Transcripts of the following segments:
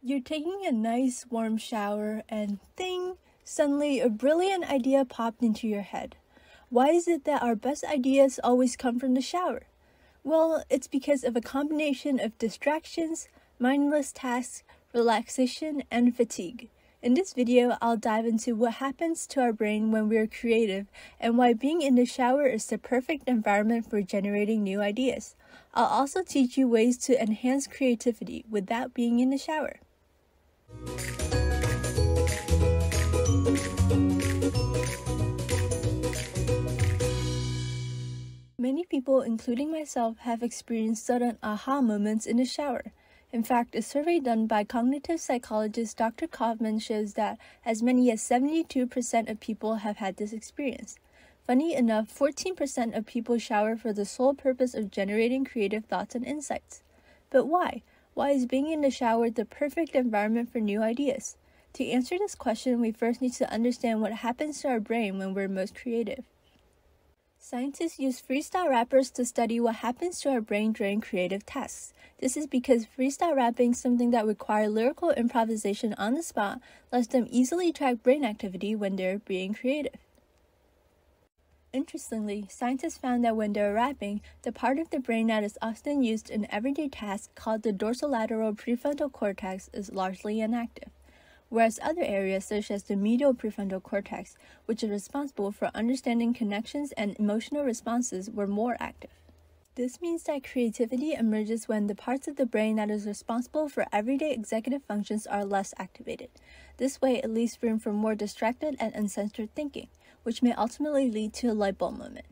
You're taking a nice warm shower and ding, suddenly a brilliant idea popped into your head. Why is it that our best ideas always come from the shower? Well, it's because of a combination of distractions, mindless tasks, relaxation, and fatigue. In this video, I'll dive into what happens to our brain when we're creative and why being in the shower is the perfect environment for generating new ideas. I'll also teach you ways to enhance creativity without being in the shower. Many people, including myself, have experienced sudden aha moments in the shower. In fact, a survey done by cognitive psychologist Dr. Kaufman shows that as many as 72% of people have had this experience. Funny enough, 14% of people shower for the sole purpose of generating creative thoughts and insights. But why? Why is being in the shower the perfect environment for new ideas? To answer this question, we first need to understand what happens to our brain when we're most creative. Scientists use freestyle rappers to study what happens to our brain during creative tasks. This is because freestyle rapping, something that requires lyrical improvisation on the spot, lets them easily track brain activity when they're being creative. Interestingly, scientists found that when they're rapping, the part of the brain that is often used in everyday tasks, called the dorsolateral prefrontal cortex, is largely inactive, whereas other areas such as the medial prefrontal cortex, which is responsible for understanding connections and emotional responses, were more active. This means that creativity emerges when the parts of the brain that is responsible for everyday executive functions are less activated. This way, it leaves room for more distracted and uncensored thinking, which may ultimately lead to a light bulb moment.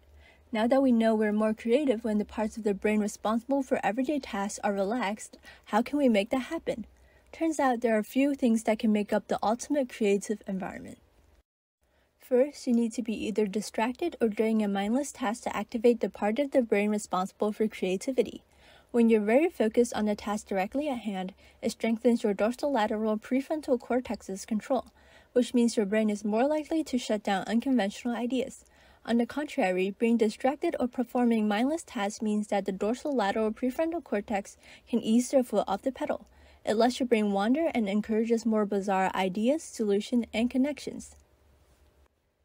Now that we know we're more creative when the parts of the brain responsible for everyday tasks are relaxed, how can we make that happen? Turns out there are a few things that can make up the ultimate creative environment. First, you need to be either distracted or doing a mindless task to activate the part of the brain responsible for creativity. When you're very focused on the task directly at hand, it strengthens your dorsolateral prefrontal cortex's control, which means your brain is more likely to shut down unconventional ideas. On the contrary, being distracted or performing mindless tasks means that the dorsolateral prefrontal cortex can ease their foot off the pedal. It lets your brain wander and encourages more bizarre ideas, solutions, and connections.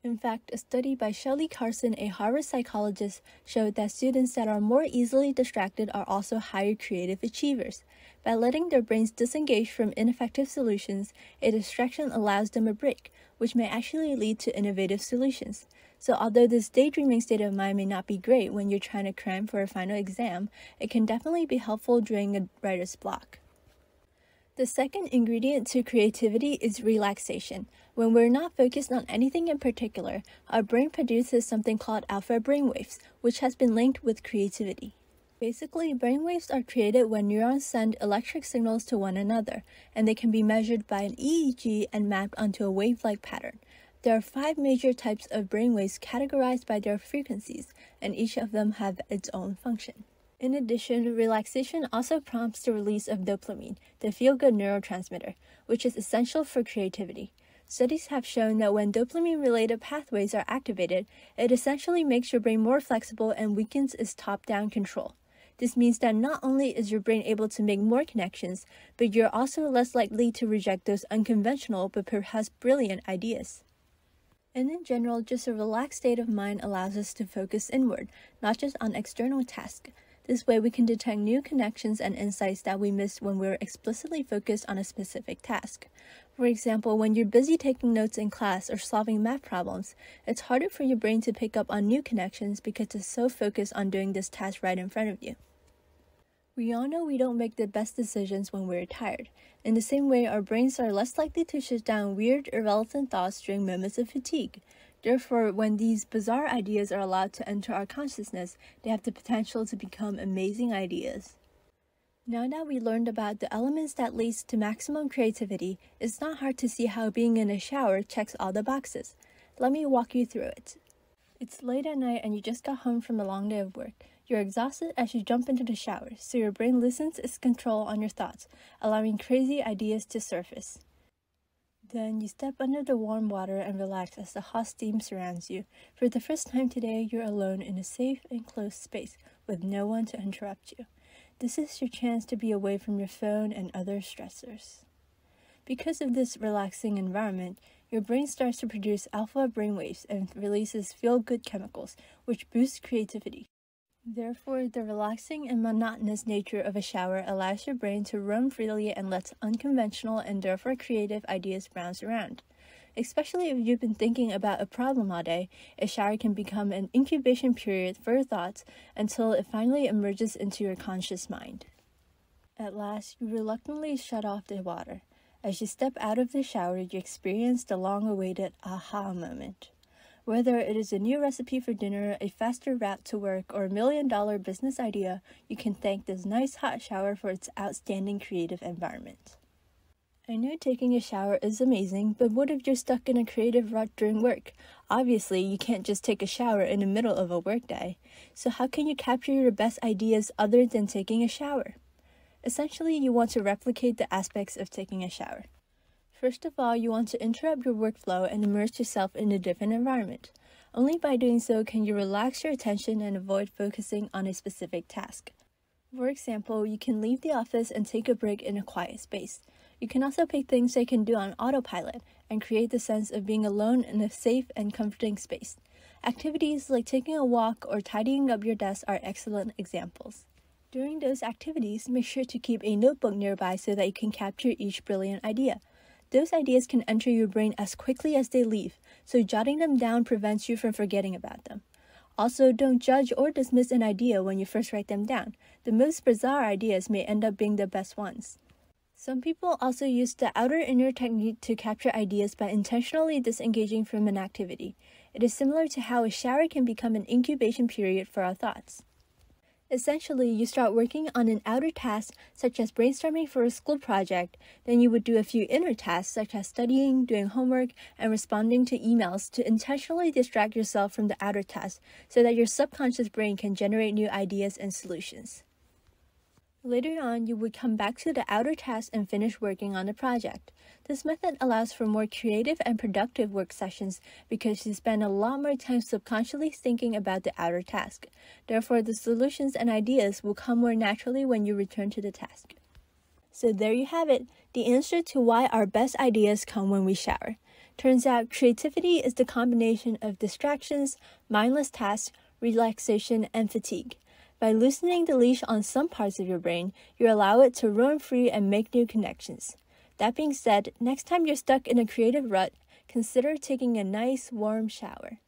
In fact, a study by Shelley Carson, a Harvard psychologist, showed that students that are more easily distracted are also higher creative achievers. By letting their brains disengage from ineffective solutions, a distraction allows them a break, which may actually lead to innovative solutions. So although this daydreaming state of mind may not be great when you're trying to cram for a final exam, it can definitely be helpful during a writer's block. The second ingredient to creativity is relaxation. When we're not focused on anything in particular, our brain produces something called alpha brainwaves, which has been linked with creativity. Basically, brainwaves are created when neurons send electric signals to one another, and they can be measured by an EEG and mapped onto a wave-like pattern. There are 5 major types of brainwaves categorized by their frequencies, and each of them have its own function. In addition, relaxation also prompts the release of dopamine, the feel-good neurotransmitter, which is essential for creativity. Studies have shown that when dopamine-related pathways are activated, it essentially makes your brain more flexible and weakens its top-down control. This means that not only is your brain able to make more connections, but you're also less likely to reject those unconventional but perhaps brilliant ideas. And in general, just a relaxed state of mind allows us to focus inward, not just on external tasks. This way, we can detect new connections and insights that we missed when we're explicitly focused on a specific task. For example, when you're busy taking notes in class or solving math problems, it's harder for your brain to pick up on new connections because it's so focused on doing this task right in front of you. We all know we don't make the best decisions when we're tired. In the same way, our brains are less likely to shut down weird, irrelevant thoughts during moments of fatigue. Therefore, when these bizarre ideas are allowed to enter our consciousness, they have the potential to become amazing ideas. Now that we learned about the elements that leads to maximum creativity, it's not hard to see how being in a shower checks all the boxes. Let me walk you through it. It's late at night and you just got home from a long day of work. You're exhausted as you jump into the shower, so your brain loses its control on your thoughts, allowing crazy ideas to surface. Then you step under the warm water and relax as the hot steam surrounds you. For the first time today, you're alone in a safe and closed space with no one to interrupt you. This is your chance to be away from your phone and other stressors. Because of this relaxing environment, your brain starts to produce alpha brainwaves and releases feel-good chemicals, which boost creativity. Therefore, the relaxing and monotonous nature of a shower allows your brain to roam freely and lets unconventional and therefore creative ideas bounce around. Especially if you've been thinking about a problem all day, a shower can become an incubation period for your thoughts until it finally emerges into your conscious mind. At last, you reluctantly shut off the water. As you step out of the shower, you experience the long-awaited aha moment. Whether it is a new recipe for dinner, a faster route to work, or a $1 million business idea, you can thank this nice hot shower for its outstanding creative environment. I know taking a shower is amazing, but what if you're stuck in a creative rut during work? Obviously, you can't just take a shower in the middle of a workday. So how can you capture your best ideas other than taking a shower? Essentially, you want to replicate the aspects of taking a shower. First of all, you want to interrupt your workflow and immerse yourself in a different environment. Only by doing so can you relax your attention and avoid focusing on a specific task. For example, you can leave the office and take a break in a quiet space. You can also pick things that you can do on autopilot and create the sense of being alone in a safe and comforting space. Activities like taking a walk or tidying up your desk are excellent examples. During those activities, make sure to keep a notebook nearby so that you can capture each brilliant idea. Those ideas can enter your brain as quickly as they leave, so jotting them down prevents you from forgetting about them. Also, don't judge or dismiss an idea when you first write them down. The most bizarre ideas may end up being the best ones. Some people also use the outer-inner technique to capture ideas by intentionally disengaging from an activity. It is similar to how a shower can become an incubation period for our thoughts. Essentially, you start working on an outer task, such as brainstorming for a school project, then you would do a few inner tasks, such as studying, doing homework, and responding to emails to intentionally distract yourself from the outer task so that your subconscious brain can generate new ideas and solutions. Later on, you would come back to the outer task and finish working on the project. This method allows for more creative and productive work sessions because you spend a lot more time subconsciously thinking about the outer task. Therefore, the solutions and ideas will come more naturally when you return to the task. So there you have it, the answer to why our best ideas come when we shower. Turns out creativity is the combination of distractions, mindless tasks, relaxation, and fatigue. By loosening the leash on some parts of your brain, you allow it to roam free and make new connections. That being said, next time you're stuck in a creative rut, consider taking a nice warm shower.